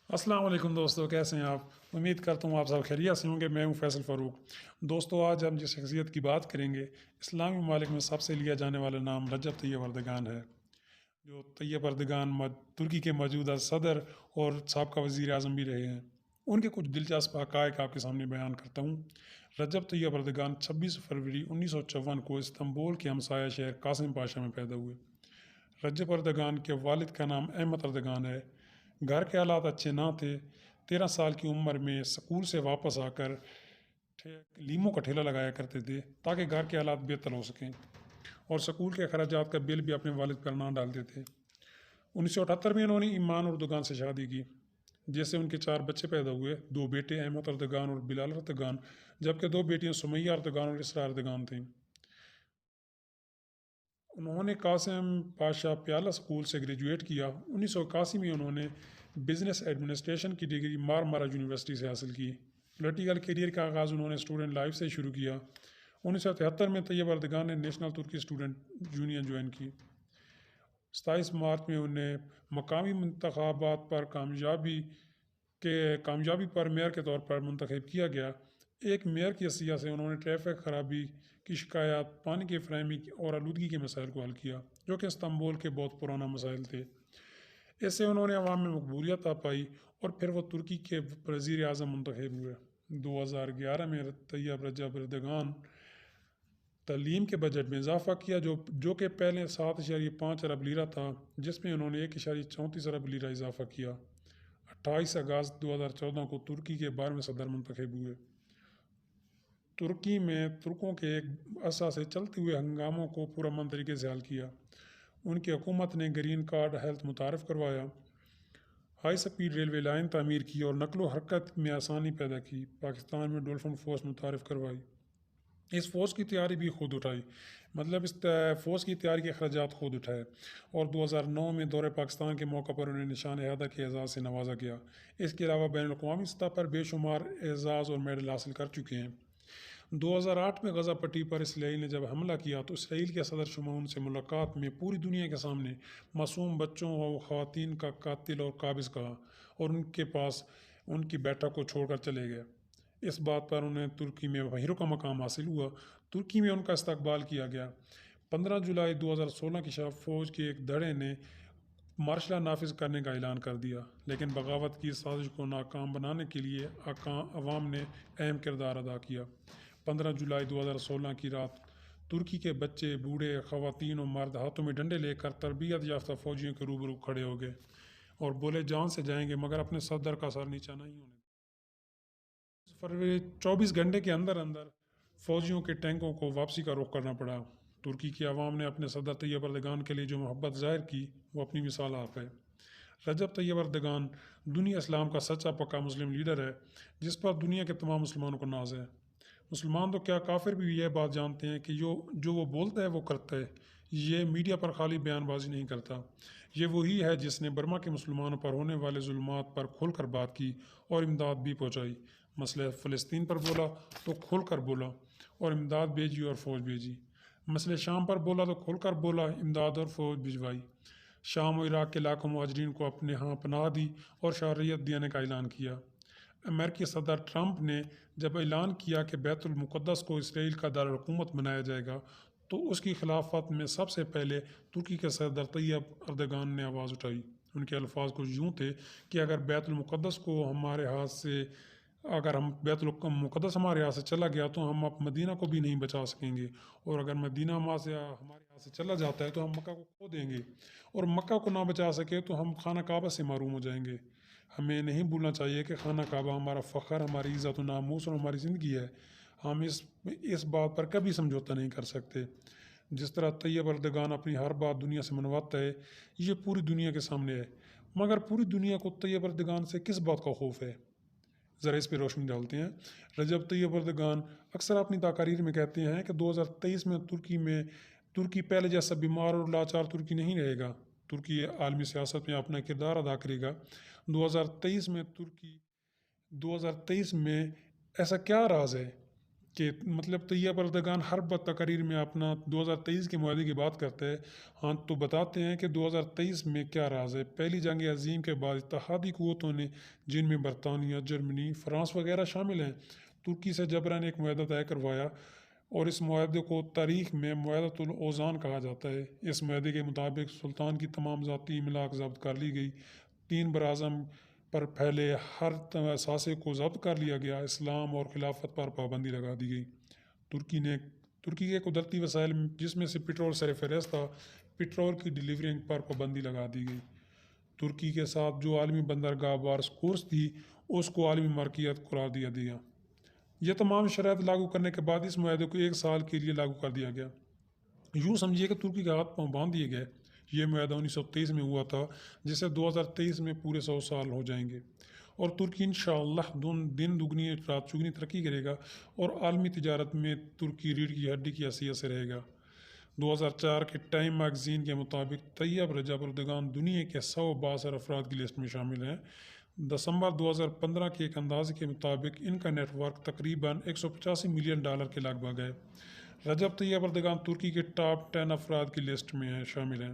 السلام علیکم دوستو، کیسے ہیں آپ؟ امید کرتا ہوں آپ سب خیریت سے ہوں گے۔ میں ہوں فیصل فاروق۔ دوستو، آج ہم جس شخصیت کی بات کریں گے، اسلامی ممالک میں سب سے لیا جانے والا نام رجب طیب اردگان ہے، جو طیب اردگان ترکی کے موجودہ صدر اور سابقہ وزیر اعظم بھی رہے ہیں۔ ان کے کچھ دلچسپ حقائق آپ کے سامنے بیان کرتا ہوں۔ رجب طیب اردگان 26 فروری 1954 کو استنبول کے ہمسایہ شہر قاسم پاشا میں پیدا ہوئے۔ رجب اردگان کے والد کا نام احمد اردگان ہے۔ گھر کے حالات اچھے نہ تھے۔ 13 سال کی عمر میں سکول سے واپس آ کر لیموں کا ٹھیلا لگایا کرتے تھے تاکہ گھر کے حالات بہتر ہو سکیں، اور سکول کے اخراجات کا بل بھی اپنے والد پر نہ ڈالتے تھے۔ 1978 میں انہوں نے ایمان اردگان سے شادی کی، جس سے ان کے 4 بچے پیدا ہوئے۔ 2 بیٹے احمد اردگان اور بلال اردگان، جبکہ 2 بیٹیاں سمیہ اردگان اور اسراء اردگان تھیں۔ انہوں نے قاسم پاشا پیالہ اسکول سے گریجویٹ کیا۔ 1981 میں انہوں نے بزنس ایڈمنسٹریشن کی ڈگری مارمارا یونیورسٹی سے حاصل کی۔ پولیٹیکل کیریئر کا آغاز انہوں نے اسٹوڈنٹ لائف سے شروع کیا۔ 1973 میں طیب اردگان نے نیشنل ترکی اسٹوڈنٹ یونین جوائن کی۔ 27 مارچ میں انہیں مقامی انتخابات پر کامیابی پر میئر کے طور پر منتخب کیا گیا۔ ایک میئر کی حیثیت سے انہوں نے ٹریفک خرابی کی شکایات، پانی کی فراہمی اور آلودگی کے مسائل کو حل کیا، جو کہ استنبول کے بہت پرانا مسائل تھے۔ اس سے انہوں نے عوام میں مقبولیت پائی اور پھر وہ ترکی کے وزیر اعظم منتخب ہوئے۔ 2011 میں طیب رجب اردگان تعلیم کے بجٹ میں اضافہ کیا، جو کہ پہلے 7.5 ارب لیرہ تھا، جس میں انہوں نے 1.34 ارب لیرہ اضافہ کیا۔ 28 اگست 2014 کو ترکی کے 12ویں صدر منتخب ہوئے۔ ترکی میں ترکوں کے ایک عرصہ سے چلتے ہوئے ہنگاموں کو پرامن طریقے سے حل کیا۔ ان کی حکومت نے گرین کارڈ ہیلتھ متعارف کروایا، ہائی سپیڈ ریلوے لائن تعمیر کی اور نقل و حرکت میں آسانی پیدا کی۔ پاکستان میں ڈولفن فورس متعارف کروائی۔ اس فورس کی تیاری بھی خود اٹھائی، اس فورس کی تیاری کے اخراجات خود اٹھائے، اور 2009 میں دورہ پاکستان کے موقع پر انہیں نشان اعادہ کے اعزاز سے نوازا گیا۔ اس کے علاوہ بین الاقوامی سطح پر بے شمار اعزاز اور میڈل حاصل کر چکے ہیں۔ 2008 میں غزہ پٹی پر اسرائیل نے جب حملہ کیا تو اسرائیل کے صدر شمعون سے ملاقات میں پوری دنیا کے سامنے معصوم بچوں اور خواتین کا قاتل اور قابض کہا، اور ان کے پاس ان کی بیٹھک کو چھوڑ کر چلے گئے۔ اس بات پر انہیں ترکی میں ہیرو کا مقام حاصل ہوا۔ ترکی میں ان کا استقبال کیا گیا۔ 15 جولائی 2016 کی شب فوج کے ایک دھڑے نے مارشل لا نافذ کرنے کا اعلان کر دیا، لیکن بغاوت کی سازش کو ناکام بنانے کے لیے عوام نے اہم کردار ادا کیا۔ 15 جولائی 2016 کی رات ترکی کے بچے، بوڑھے، خواتین اور مرد ہاتھوں میں ڈنڈے لے کر تربیت یافتہ فوجیوں کے روبرو کھڑے ہو گئے اور بولے جان سے جائیں گے مگر اپنے صدر کا سر نیچا نہیں ہونے دیں۔ فروری 24 گھنٹے کے اندر فوجیوں کے ٹینکوں کو واپسی کا رخ کرنا پڑا۔ ترکی کی عوام نے اپنے صدر طیب اردگان کے لیے جو محبت ظاہر کی، وہ اپنی مثال آپ ہے۔ رجب طیب اردگان دینی اسلام کا سچا پکا مسلم لیڈر ہے، جس پر دنیا کے تمام مسلمانوں کو ناز ہے۔ مسلمان تو کیا کافر بھی یہ بات جانتے ہیں کہ جو وہ بولتا ہے وہ کرتا ہے۔ یہ میڈیا پر خالی بیان بازی نہیں کرتا۔ یہ وہی ہے جس نے برما کے مسلمانوں پر ہونے والے ظلمات پر کھل کر بات کی اور امداد بھی پہنچائی۔ مسئلہ فلسطین پر بولا تو کھل کر بولا اور امداد بھیجی اور فوج بھیجی۔ مسئلہ شام پر بولا تو کھل کر بولا، امداد اور فوج بھجوائی۔ شام و عراق کے لاکھوں مہاجرین کو اپنے ہاں پناہ دی اور شہریت دینے کا اعلان کیا۔ امریکی صدر ٹرمپ نے جب اعلان کیا کہ بیت المقدس کو اسرائیل کا دارالحکومت بنایا جائے گا، تو اس کی خلافت میں سب سے پہلے ترکی کے صدر طیب اردگان نے آواز اٹھائی۔ ان کے الفاظ کچھ یوں تھے کہ اگر بیت المقدس ہمارے ہاتھ سے چلا گیا تو ہم اب مدینہ کو بھی نہیں بچا سکیں گے، اور اگر مدینہ ہمارے ہاتھ سے چلا جاتا ہے تو ہم مکہ کو کھو دیں گے، اور مکہ کو نہ بچا سکے تو ہم خانہ کعبہ سے محروم ہو جائیں گے۔ ہمیں نہیں بھولنا چاہیے کہ خانہ کعبہ ہمارا فخر، ہماری عزت و ناموس اور ہماری زندگی ہے۔ ہم اس بات پر کبھی سمجھوتا نہیں کر سکتے۔ جس طرح طیب اردگان اپنی ہر بات دنیا سے منواتا ہے، یہ پوری دنیا کے سامنے ہے، مگر پوری دنیا کو طیب اردگان سے کس بات کا خوف ہے؟ ذرا اس پہ روشنی ڈالتے ہیں۔ رجب طیب اردگان اکثر اپنی تقاریر میں کہتے ہیں کہ 2023 میں ترکی پہلے جیسا بیمار اور لاچار ترکی نہیں رہے گا۔ ترکی عالمی سیاست میں اپنا کردار ادا کرے گا۔ 2023 میں ایسا کیا راز ہے کہ مطلب طیب اردگان ہر تقریر میں اپنا 2023 کے معاہدے کی بات کرتے ہیں، ہاں تو بتاتے ہیں کہ 2023 میں کیا راز ہے۔ پہلی جنگ عظیم کے بعد اتحادی قوتوں نے، جن میں برطانیہ، جرمنی، فرانس وغیرہ شامل ہیں، ترکی سے جبراً ایک معاہدہ طے کروایا، اور اس معاہدے کو تاریخ میں معاہدۃ الاوزان کہا جاتا ہے۔ اس معاہدے کے مطابق سلطان کی تمام ذاتی املاک ضبط کر لی گئی، 3 براعظم پر پھیلے ہر اثاثے کو ضبط کر لیا گیا، اسلام اور خلافت پر پابندی لگا دی گئی۔ ترکی کے قدرتی وسائل جس میں سے پٹرول سر فہرست تھا، پٹرول کی ڈیلیورنگ پر پابندی لگا دی گئی۔ ترکی کے ساتھ جو عالمی بندرگاہ بارسکورس تھی، اس کو عالمی ملکیت قرار دیا گیا۔ یہ تمام شرائط لاگو کرنے کے بعد اس معاہدے کو 1 سال کے لیے لاگو کر دیا گیا۔ یوں سمجھیے کہ ترکی کے ہاتھ پاؤں باندھ دیے گئے۔ یہ معاہدہ 1923 میں ہوا تھا، جسے 2023 میں پورے 100 سال ہو جائیں گے، اور ترکی انشاءاللہ دن دگنی رات چگنی ترقی کرے گا، اور عالمی تجارت میں ترکی ریڑھ کی ہڈی کی حیثیت سے رہے گا۔ 2004 کے ٹائم میگزین کے مطابق طیب رجب اردگان دنیا کے 100 بااثر افراد کی لسٹ میں شامل ہیں۔ دسمبر 2015 کے ایک اندازے کے مطابق ان کا نیٹ ورک تقریباً $185 ملین کے لگ بھگ ہے۔ رجب طیب اردگان ترکی کے ٹاپ 10 افراد کی لسٹ میں شامل ہیں۔